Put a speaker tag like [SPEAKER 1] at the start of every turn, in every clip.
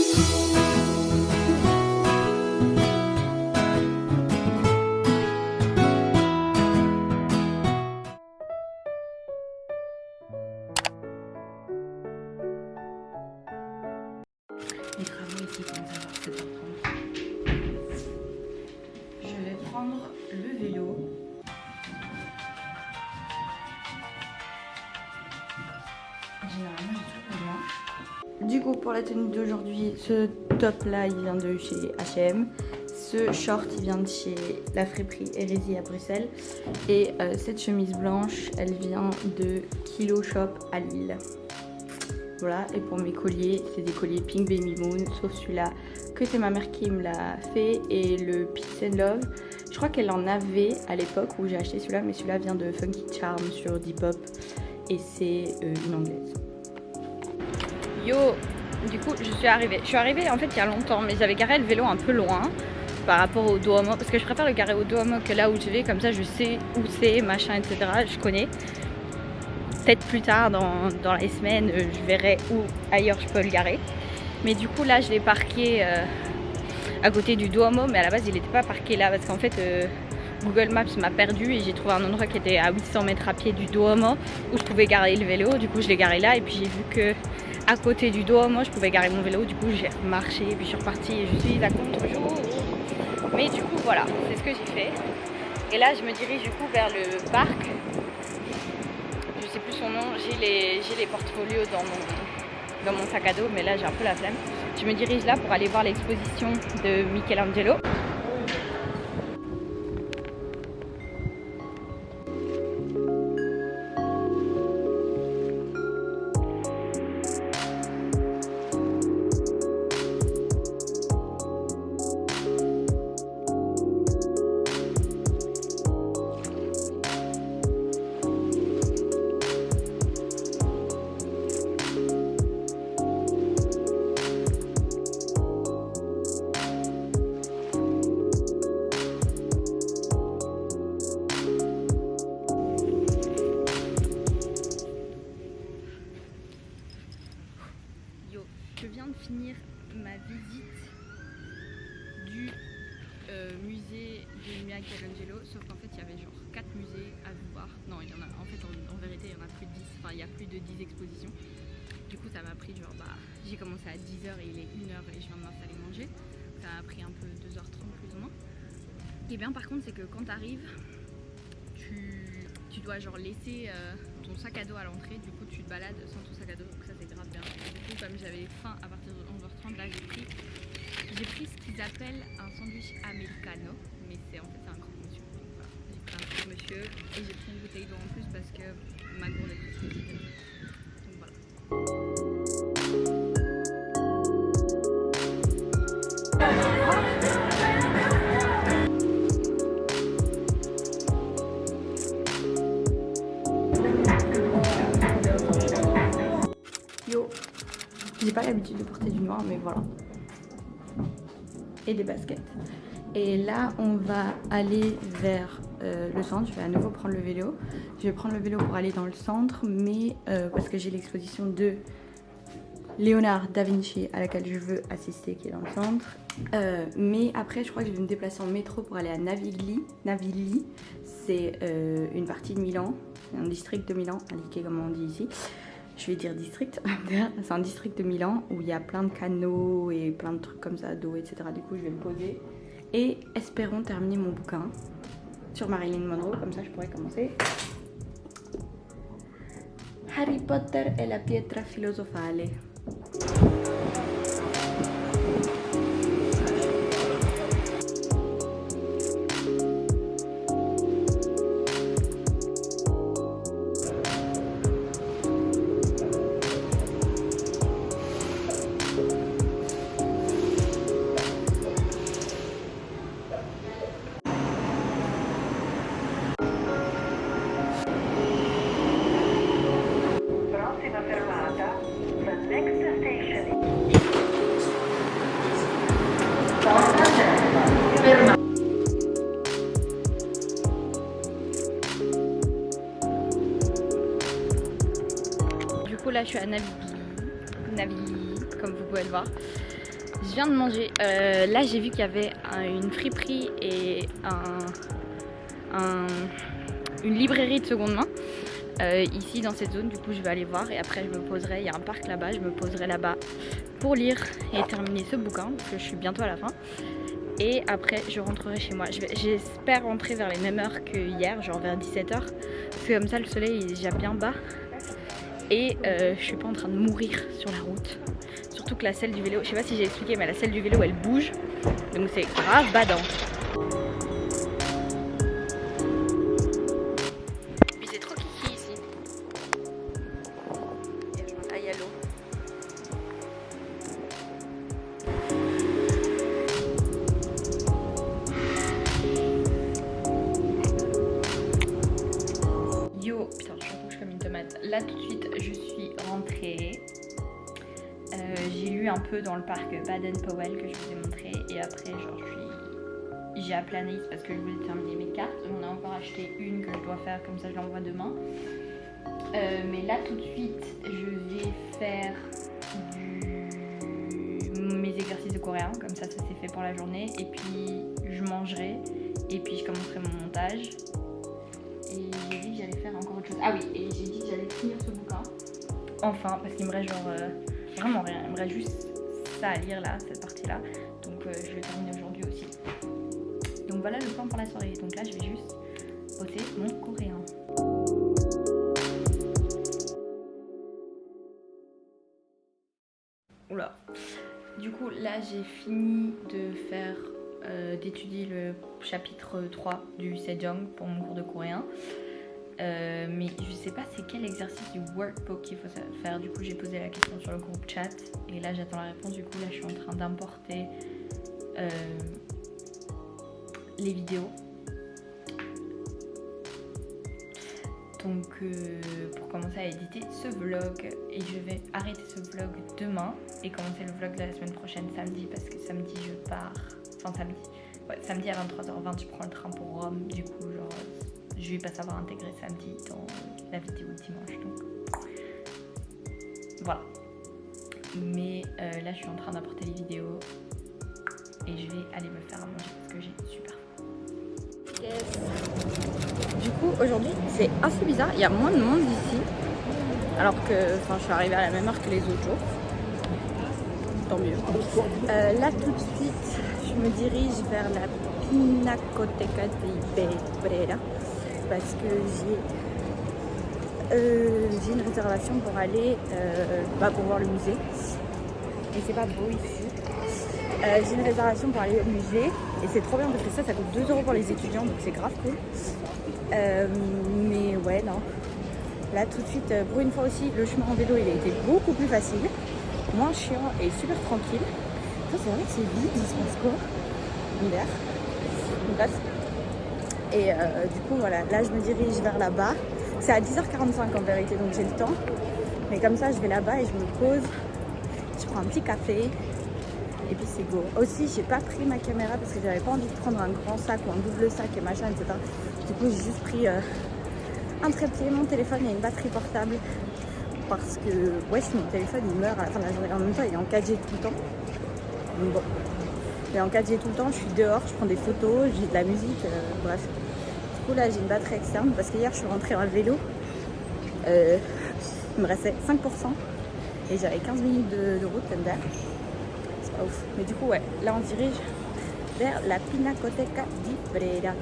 [SPEAKER 1] Les travaux ici commencent à 7h30. Je vais prendre le vélo. Généralement, j'ai toujours le blanc. Du coup, pour la tenue d'aujourd'hui, ce top là il vient de chez H&M. Ce short il vient de chez la friperie Hérésie à Bruxelles. Et cette chemise blanche elle vient de Kilo Shop à Lille. Voilà, et pour mes colliers, c'est des colliers Pink Baby Moon, sauf celui-là que c'est ma mère qui me l'a fait, et le Peace and Love. Je crois qu'elle en avait à l'époque où j'ai acheté celui-là, mais celui-là vient de Funky Charm sur Depop et c'est une anglaise. Yo, du coup je suis arrivée. Je suis arrivée en fait il y a longtemps, mais j'avais garé le vélo un peu loin par rapport au Duomo, parce que je préfère le garer au Duomo que là où je vais, comme ça je sais où c'est, machin, etc. Je connais. Peut-être plus tard dans les semaines, je verrai où ailleurs je peux le garer. Mais du coup là je l'ai parqué à côté du Duomo, mais à la base il n'était pas parqué là parce qu'en fait Google Maps m'a perdu et j'ai trouvé un endroit qui était à 800 mètres à pied du Duomo où je pouvais garer le vélo. Du coup je l'ai garé là et puis j'ai vu que à côté du Duomo je pouvais garer mon vélo. Du coup j'ai marché et puis je suis repartie et je suis à contre-jour. Mais du coup voilà, c'est ce que j'ai fait. Et là je me dirige du coup vers le parc. Je sais plus son nom, j'ai les portfolios dans mon sac à dos, mais là j'ai un peu la flemme. Je me dirige là pour aller voir l'exposition de Michelangelo. Je viens de finir ma visite du musée de Michelangelo, sauf qu'en fait il y avait genre 4 musées à voir. Non, il y en a, en fait en vérité il y en a plus de 10, enfin il y a plus de 10 expositions. Du coup ça m'a pris genre, j'ai commencé à 10h et il est 1h et je viens de m'installer manger. Ça m'a pris un peu 2h30 plus ou moins. Et bien par contre c'est que quand tu arrives, tu dois genre laisser ton sac à dos à l'entrée, du coup tu te balades sans ton sac à dos, donc ça c'est grave bien. Du coup comme j'avais faim à partir de 11h30, là j'ai pris ce qu'ils appellent un sandwich americano, mais c'est en fait un croque-monsieur. Donc voilà, j'ai pris un croque-monsieur et j'ai pris une bouteille d'eau en plus parce que ma gourde est presque vide. Donc voilà. Yo, j'ai pas l'habitude de porter du noir, mais voilà. Et des baskets. Et là, on va aller vers le centre. Je vais à nouveau prendre le vélo. Je vais prendre le vélo pour aller dans le centre, mais parce que j'ai l'exposition de Léonard da Vinci à laquelle je veux assister, qui est dans le centre. Mais après, je crois que je vais me déplacer en métro pour aller à Navigli. Navigli, c'est une partie de Milan, un district de Milan, indiqué comme on dit ici. Je vais dire district, c'est un district de Milan où il y a plein de canaux et plein de trucs comme ça, d'eau, etc. Du coup, je vais me poser et espérons terminer mon bouquin sur Marilyn Monroe, comme ça je pourrais commencer. Harry Potter et la pietra filosofale. Du coup là je suis à Navigli, comme vous pouvez le voir. Je viens de manger. Là, j'ai vu qu'il y avait une friperie et une librairie de seconde main ici dans cette zone. Du coup, je vais aller voir et après, je me poserai. Il y a un parc là-bas. Je me poserai là-bas pour lire et terminer ce bouquin parce que je suis bientôt à la fin. Et après, je rentrerai chez moi. J'espère rentrer vers les mêmes heures que hier, genre vers 17h. Parce que comme ça, le soleil est déjà bien bas. Et je suis pas en train de mourir sur la route. Surtout que la selle du vélo, je sais pas si j'ai expliqué, mais la selle du vélo elle bouge. Donc c'est grave badant. Puis c'est trop kiki ici. Et je m'en aille à l'eau. Yo, putain, je rouge comme une tomate. Là tout de suite, je suis rentrée. J'ai lu un peu dans le parc Baden-Powell que je vous ai montré. Et après, genre, j'ai appelé Anaïs parce que je voulais terminer mes cartes. On a encore acheté une que je dois faire, comme ça je l'envoie demain. Mais là tout de suite, je vais faire mes exercices de coréen. Comme ça c'est fait pour la journée. Et puis je mangerai. Et puis je commencerai mon montage. Et j'ai dit que j'allais faire encore autre chose. Ah oui, et j'ai dit que j'allais finir ce bouquin. Enfin, parce qu'il me reste genre vraiment rien. Il me reste juste ça à lire là, cette partie-là. Donc je vais terminer aujourd'hui aussi. Donc voilà le plan pour la soirée. Donc là, je vais juste bosser mon coréen. Oula. Du coup, là, j'ai fini de faire, d'étudier le chapitre 3 du Sejong pour mon cours de coréen. Mais je sais pas c'est quel exercice du workbook qu'il faut faire. Du coup, j'ai posé la question sur le groupe chat et là, j'attends la réponse. Du coup, là, je suis en train d'importer les vidéos. Donc pour commencer à éditer ce vlog, et je vais arrêter ce vlog demain et commencer le vlog de la semaine prochaine samedi, parce que samedi je pars, enfin samedi à 23h20 je prends le train pour Rome. Du coup genre je vais pas savoir intégrer samedi dans la vidéo de dimanche, donc voilà. Mais là je suis en train d'apporter les vidéos et je vais aller me faire à manger parce que j'ai super faim. Yes. Du coup aujourd'hui c'est assez bizarre, il y a moins de monde ici alors que je suis arrivée à la même heure que les autres jours, tant mieux. Là tout de suite je me dirige vers la Pinacoteca di Brera parce que j'ai une réservation pour aller pour voir le musée, et c'est pas beau ici. J'ai une réservation pour aller au musée et c'est trop bien parce que ça coûte 2 € pour les étudiants, donc c'est grave cool. Mais ouais, non. Là tout de suite, pour une fois aussi, le chemin en vélo il a été beaucoup plus facile, moins chiant et super tranquille. C'est vrai que c'est vide, il se passe quoi l'hiver. Bref. Et du coup voilà, là je me dirige vers là-bas. C'est à 10h45 en vérité, donc j'ai le temps. Mais comme ça je vais là-bas et je me pose, je prends un petit café. Et puis c'est go. Aussi, j'ai pas pris ma caméra parce que j'avais pas envie de prendre un grand sac ou un double sac et machin, etc. Du coup, j'ai juste pris un trépied, mon téléphone et une batterie portable. Parce que, ouais, si mon téléphone il meurt à la fin de la journée, en même temps, il est en 4G tout le temps. Donc bon. Il est en 4G tout le temps, je suis dehors, je prends des photos, j'ai de la musique, bref. Du coup, là, j'ai une batterie externe parce qu'hier, je suis rentrée en vélo. Il me restait 5% et j'avais 15 minutes de route comme d'air. Ouf. Mais du coup ouais, là on dirige vers la Pinacoteca di Brera.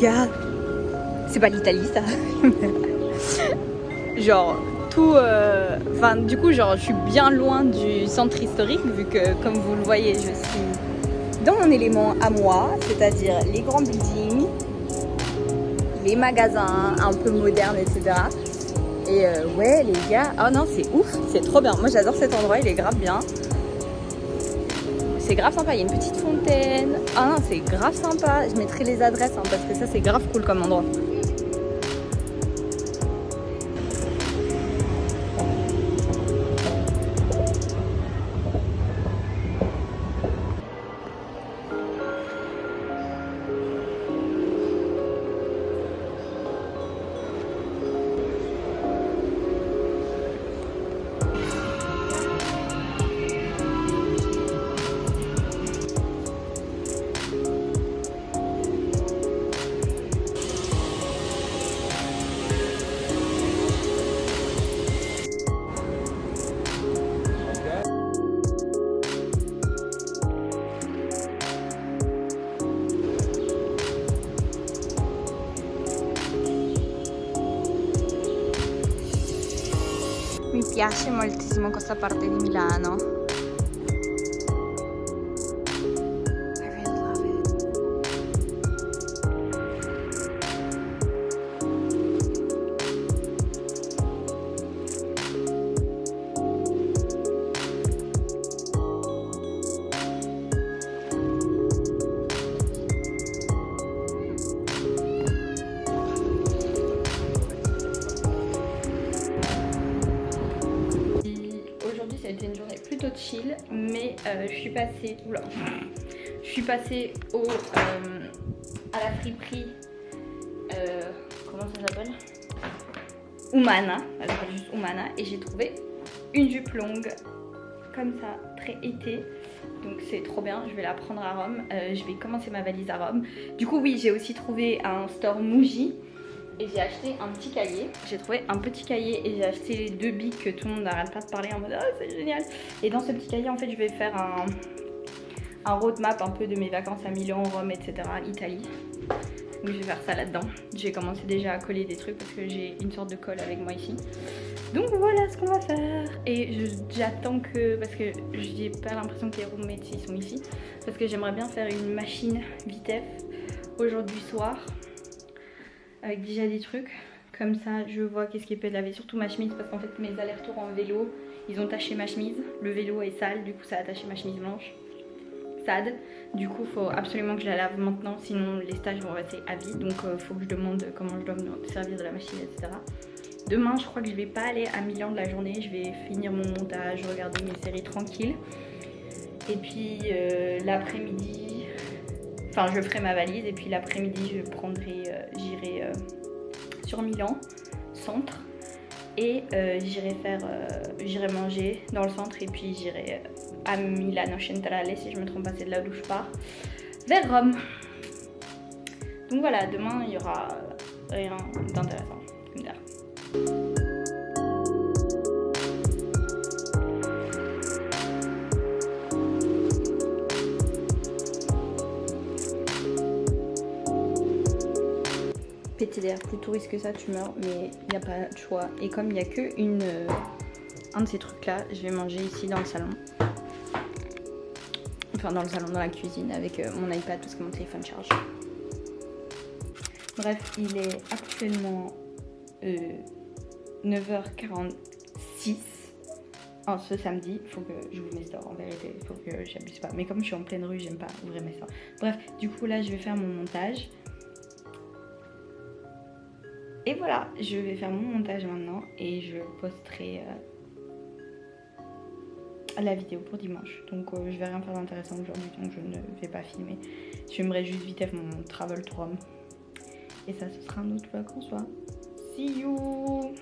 [SPEAKER 1] Regarde. C'est pas l'Italie ça. Genre tout... Enfin du coup genre je suis bien loin du centre historique vu que comme vous le voyez je suis dans mon élément à moi, c'est-à-dire les grands buildings, les magasins un peu modernes, etc. Et ouais les gars, oh non c'est ouf, c'est trop bien. Moi j'adore cet endroit, il est grave bien. C'est grave sympa, il y a une petite fontaine. Ah non c'est grave sympa, je mettrai les adresses hein, parce que ça c'est grave cool comme endroit. Mi piace moltissimo questa parte di Milano. I really love it. C'était une journée plutôt chill, mais je suis passée à la friperie, comment ça s'appelle, Umana, elle s'appelle juste Umana, et j'ai trouvé une jupe longue comme ça, très été, donc c'est trop bien. Je vais la prendre à Rome, je vais commencer ma valise à Rome. Du coup oui, j'ai aussi trouvé un store Muji. Et j'ai acheté un petit cahier. J'ai trouvé un petit cahier et j'ai acheté les 2 bics que tout le monde n'arrête pas de parler en mode oh c'est génial. Et dans ce petit cahier en fait je vais faire un roadmap un peu de mes vacances à Milan, Rome, etc. Italie. Donc je vais faire ça là-dedans. J'ai commencé déjà à coller des trucs parce que j'ai une sorte de colle avec moi ici. Donc voilà ce qu'on va faire. Et j'attends que, parce que j'ai pas l'impression que les roommates ils sont ici, parce que j'aimerais bien faire une machine vitef aujourd'hui soir. Avec déjà des trucs, comme ça je vois qu'est-ce qui peut laver, surtout ma chemise parce qu'en fait mes allers-retours en vélo, ils ont taché ma chemise, le vélo est sale, du coup ça a taché ma chemise blanche, sad, du coup faut absolument que je la lave maintenant, sinon les stages vont rester à vie, donc faut que je demande comment je dois me servir de la machine, etc. Demain je crois que je vais pas aller à Milan de la journée, je vais finir mon montage, regarder mes séries tranquilles, et puis l'après-midi... Enfin, je ferai ma valise et puis l'après-midi, j'irai sur Milan, centre, et j'irai manger dans le centre et puis j'irai à Milano Centrale, si je me trompe pas, c'est de là d'où je pars, vers Rome. Donc voilà, demain il y aura rien d'intéressant, comme d'hab. Péter l'air, plus touriste que ça tu meurs, mais il n'y a pas de choix. Et comme il n'y a que un de ces trucs là, je vais manger ici dans le salon. Enfin dans le salon, dans la cuisine avec mon iPad parce que mon téléphone charge. Bref, il est actuellement 9h46 en ce samedi. Il faut que j'ouvre mes stores en vérité, il faut que j'abuse pas. Mais comme je suis en pleine rue, j'aime pas ouvrir mes stores. Bref, du coup là je vais faire mon montage. Et voilà, je vais faire mon montage maintenant et je posterai la vidéo pour dimanche. Donc je vais rien faire d'intéressant aujourd'hui, donc je ne vais pas filmer. Je filmerai juste vite fait mon travel to Rome. Et ça, ce sera un autre vlog en soi. See you!